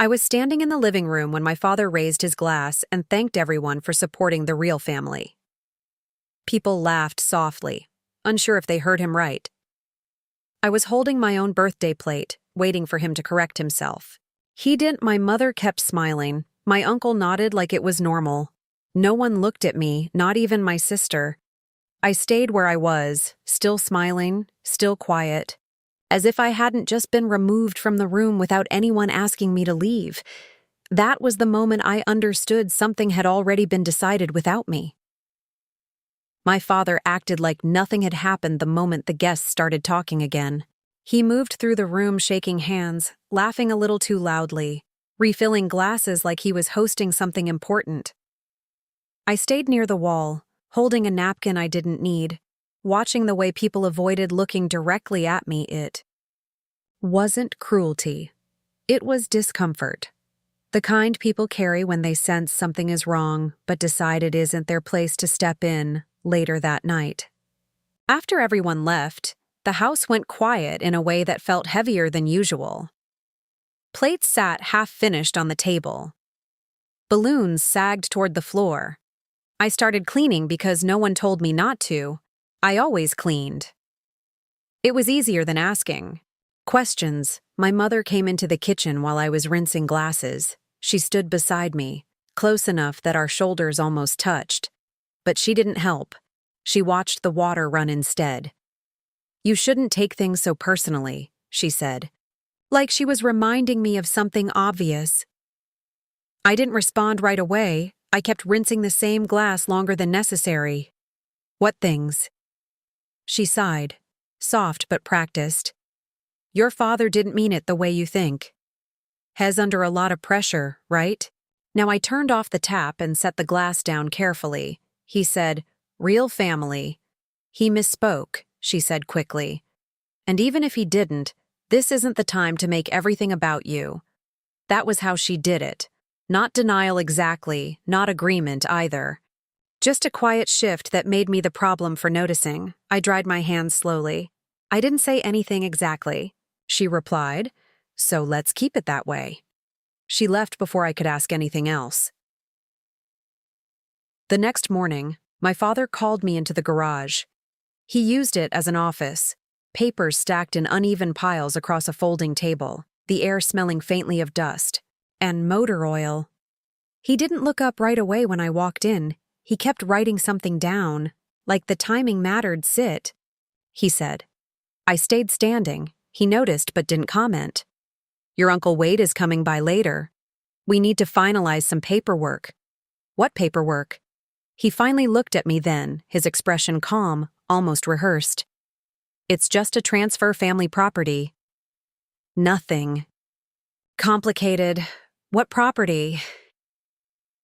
I was standing in the living room when my father raised his glass and thanked everyone for supporting the real family. People laughed softly, unsure if they heard him right. I was holding my own birthday plate, waiting for him to correct himself. He didn't. My mother kept smiling. My uncle nodded like it was normal. No one looked at me, not even my sister. I stayed where I was, still smiling, still quiet, as if I hadn't just been removed from the room without anyone asking me to leave. That was the moment I understood something had already been decided without me. My father acted like nothing had happened the moment the guests started talking again. He moved through the room shaking hands, laughing a little too loudly, refilling glasses like he was hosting something important. I stayed near the wall, holding a napkin I didn't need, watching the way people avoided looking directly at me. It wasn't cruelty. It was discomfort. The kind people carry when they sense something is wrong but decide it isn't their place to step in later that night. After everyone left, the house went quiet in a way that felt heavier than usual. Plates sat half-finished on the table. Balloons sagged toward the floor. I started cleaning because no one told me not to. I always cleaned. It was easier than asking. Questions. My mother came into the kitchen while I was rinsing glasses. She stood beside me, close enough that our shoulders almost touched. But she didn't help. She watched the water run instead. "You shouldn't take things so personally," she said, like she was reminding me of something obvious. I didn't respond right away. I kept rinsing the same glass longer than necessary. "What things?" She sighed, soft but practiced. "Your father didn't mean it the way you think. He's under a lot of pressure, right?" Now I turned off the tap and set the glass down carefully. He said, "Real family." He misspoke, she said quickly. "And even if he didn't, this isn't the time to make everything about you." That was how she did it. Not denial exactly, not agreement either. Just a quiet shift that made me the problem for noticing. I dried my hands slowly. "I didn't say anything exactly," she replied, "so let's keep it that way." She left before I could ask anything else. The next morning, my father called me into the garage. He used it as an office, papers stacked in uneven piles across a folding table, the air smelling faintly of dust, and motor oil. He didn't look up right away when I walked in. He kept writing something down, like the timing mattered. "Sit," he said. I stayed standing. He noticed but didn't comment. "Your Uncle Wade is coming by later. We need to finalize some paperwork." "What paperwork?" He finally looked at me then, his expression calm, almost rehearsed. "It's just a transfer family property." "Nothing." "Complicated. What property?"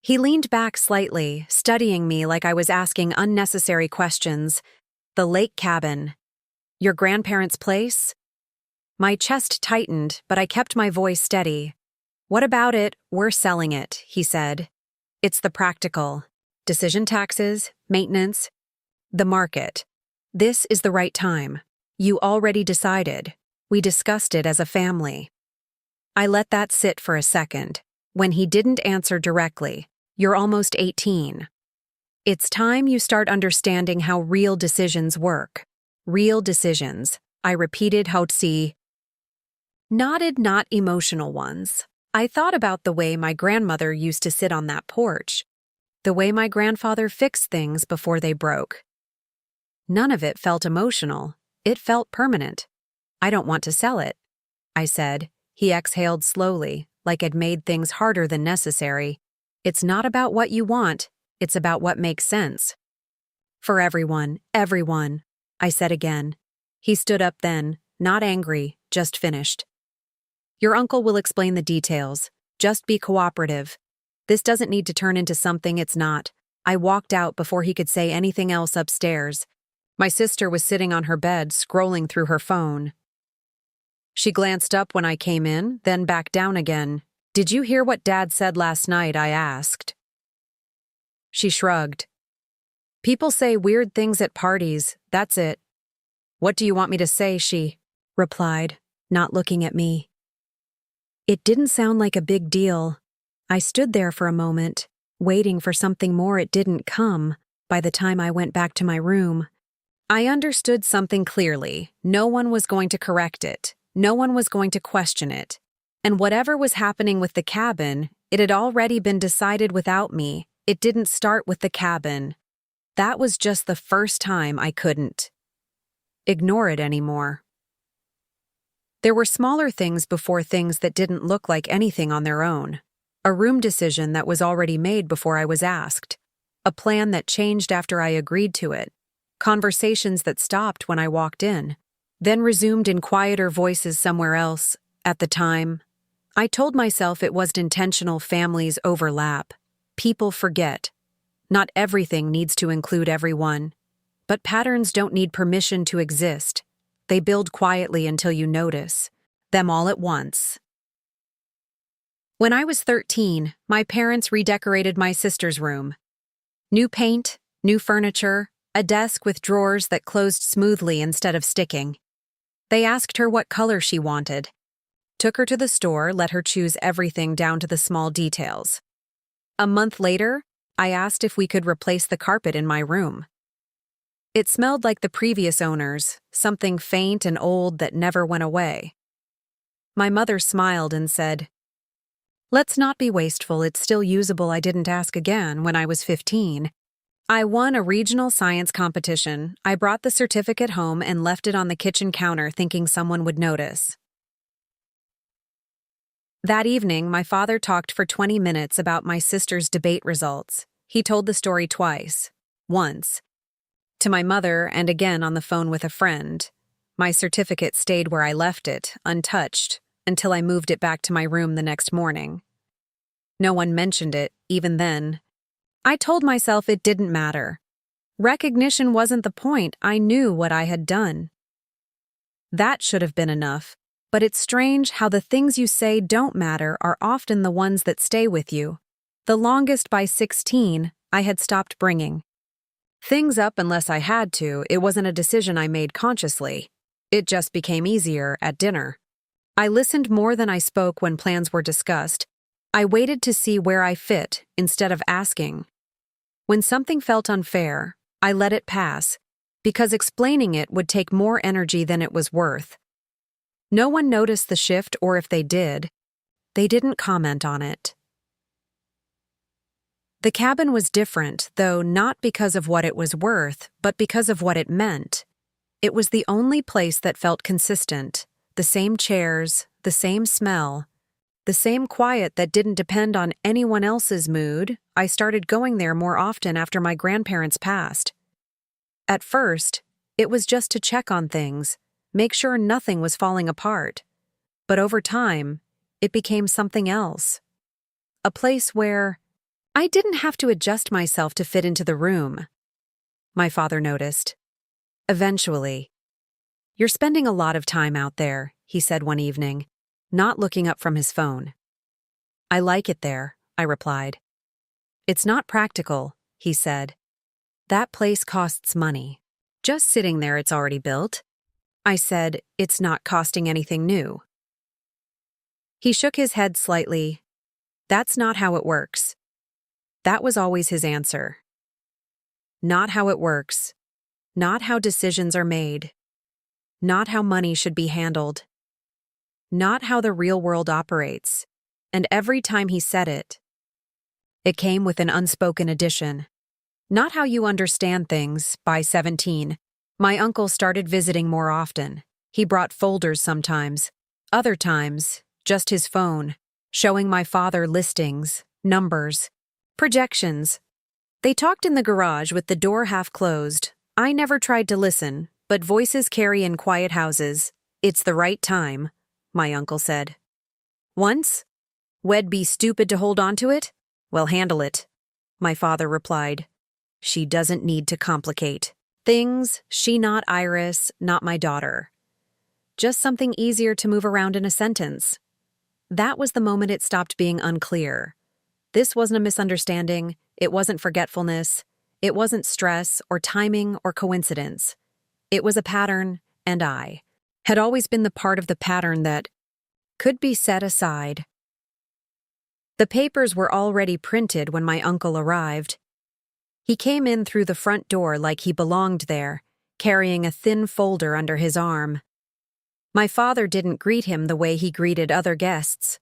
He leaned back slightly, studying me like I was asking unnecessary questions. "The lake cabin. Your grandparents' place?" My chest tightened, but I kept my voice steady. "What about it? We're selling it," he said. "It's the practical. Decision taxes, maintenance, the market. This is the right time. You already decided. We discussed it as a family." I let that sit for a second. When he didn't answer directly, "You're almost 18. It's time you start understanding how real decisions work." "Real decisions," I repeated. "How-tsi." Nodded, "Not emotional ones." I thought about the way my grandmother used to sit on that porch, the way my grandfather fixed things before they broke. None of it felt emotional. It felt permanent. "I don't want to sell it," I said. He exhaled slowly, like I'd made things harder than necessary. "It's not about what you want. It's about what makes sense." "For everyone, I said again. He stood up then, not angry, just finished. "Your uncle will explain the details. Just be cooperative. This doesn't need to turn into something it's not." I walked out before he could say anything else upstairs. My sister was sitting on her bed, scrolling through her phone. She glanced up when I came in, then back down again. "Did you hear what Dad said last night?" I asked. She shrugged. "People say weird things at parties, that's it." "What do you want me to say?" she replied, not looking at me. It didn't sound like a big deal. I stood there for a moment, waiting for something more. It didn't come. By the time I went back to my room, I understood something clearly. No one was going to correct it. No one was going to question it. And whatever was happening with the cabin, it had already been decided without me. It didn't start with the cabin. That was just the first time I couldn't ignore it anymore. There were smaller things before, things that didn't look like anything on their own. A room decision that was already made before I was asked. A plan that changed after I agreed to it. Conversations that stopped when I walked in, then resumed in quieter voices somewhere else. At the time, I told myself it wasn't intentional. Families overlap. People forget. Not everything needs to include everyone. But patterns don't need permission to exist. They build quietly until you notice them all at once. When I was 13, my parents redecorated my sister's room. New paint, new furniture, a desk with drawers that closed smoothly instead of sticking. They asked her what color she wanted. Took her to the store, let her choose everything down to the small details. A month later, I asked if we could replace the carpet in my room. It smelled like the previous owners, something faint and old that never went away. My mother smiled and said, "Let's not be wasteful, it's still usable." I didn't ask again. When I was 15, I won a regional science competition. I brought the certificate home and left it on the kitchen counter thinking someone would notice. That evening, my father talked for 20 minutes about my sister's debate results. He told the story twice. Once to my mother and again on the phone with a friend. My certificate stayed where I left it, untouched, until I moved it back to my room the next morning. No one mentioned it, even then. I told myself it didn't matter. Recognition wasn't the point. I knew what I had done. That should have been enough, but it's strange how the things you say don't matter are often the ones that stay with you. The longest. By 16, I had stopped bringing things up unless I had to. It wasn't a decision I made consciously. It just became easier at dinner. I listened more than I spoke when plans were discussed. I waited to see where I fit instead of asking. When something felt unfair, I let it pass, because explaining it would take more energy than it was worth. No one noticed the shift, or if they did, they didn't comment on it. The cabin was different, though not because of what it was worth, but because of what it meant. It was the only place that felt consistent. The same chairs, the same smell, the same quiet that didn't depend on anyone else's mood. I started going there more often after my grandparents passed. At first, it was just to check on things, make sure nothing was falling apart. But over time, it became something else. A place where I didn't have to adjust myself to fit into the room. My father noticed. Eventually, "You're spending a lot of time out there," he said one evening, not looking up from his phone. "I like it there," I replied. "It's not practical," he said. "That place costs money. Just sitting there, it's already built." I said, "It's not costing anything new." He shook his head slightly. "That's not how it works." That was always his answer. Not how it works. Not how decisions are made. Not how money should be handled. Not how the real world operates. And every time he said it, it came with an unspoken addition. Not how you understand things. By 17, my uncle started visiting more often. He brought folders sometimes. Other times, just his phone, showing my father listings, numbers, projections. They talked in the garage with the door half closed. I never tried to listen, but voices carry in quiet houses. "It's the right time," my uncle said. Once, "We'd be stupid to hold on to it?" "Well, handle it," my father replied. "She doesn't need to complicate things. She not Iris, not my daughter. Just something easier to move around in a sentence." That was the moment it stopped being unclear. This wasn't a misunderstanding. It wasn't forgetfulness. It wasn't stress or timing or coincidence. It was a pattern, and I had always been the part of the pattern that could be set aside. The papers were already printed when my uncle arrived. He came in through the front door like he belonged there, carrying a thin folder under his arm. My father didn't greet him the way he greeted other guests.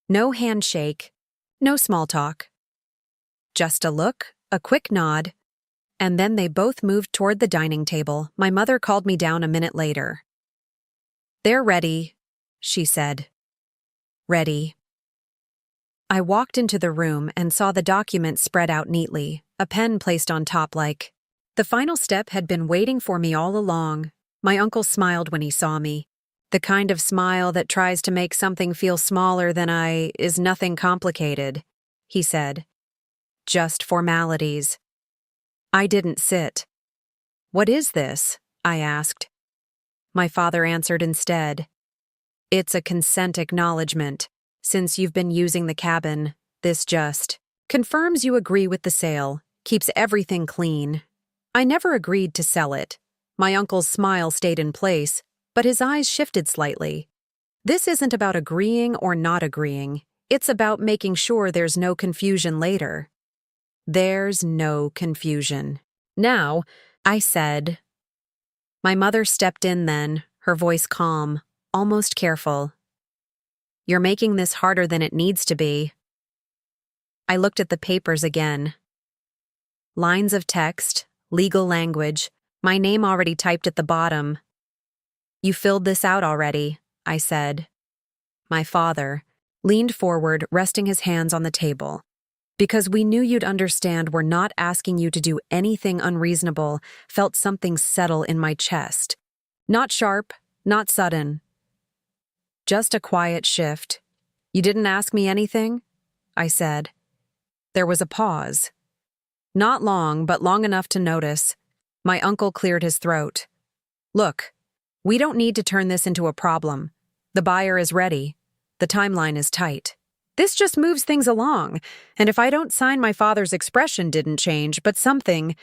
No handshake, no small talk. Just a look, a quick nod, and then they both moved toward the dining table. My mother called me down a minute later. "They're ready," she said. "Ready." I walked into the room and saw the document spread out neatly, a pen placed on top like. The final step had been waiting for me all along. My uncle smiled when he saw me. The kind of smile that tries to make something feel smaller than is nothing complicated, he said. Just formalities. I didn't sit. "What is this?" I asked. My father answered instead. "It's a consent acknowledgement. Since you've been using the cabin, this just confirms you agree with the sale, keeps everything clean." I never agreed to sell it. My uncle's smile stayed in place, but his eyes shifted slightly. This isn't about agreeing or not agreeing. It's about making sure there's no confusion later. There's no confusion. "Now," I said. My mother stepped in then, her voice calm, almost careful. "You're making this harder than it needs to be." I looked at the papers again. Lines of text, legal language, my name already typed at the bottom. "You filled this out already," I said. My father leaned forward, resting his hands on the table. "Because we knew you'd understand we're not asking you to do anything unreasonable," felt something settle in my chest. Not sharp, not sudden. Just a quiet shift. "You didn't ask me anything?" I said. There was a pause. Not long, but long enough to notice. My uncle cleared his throat. "Look, we don't need to turn this into a problem. The buyer is ready. The timeline is tight. This just moves things along, and if I don't sign, my father's expression didn't change, but something,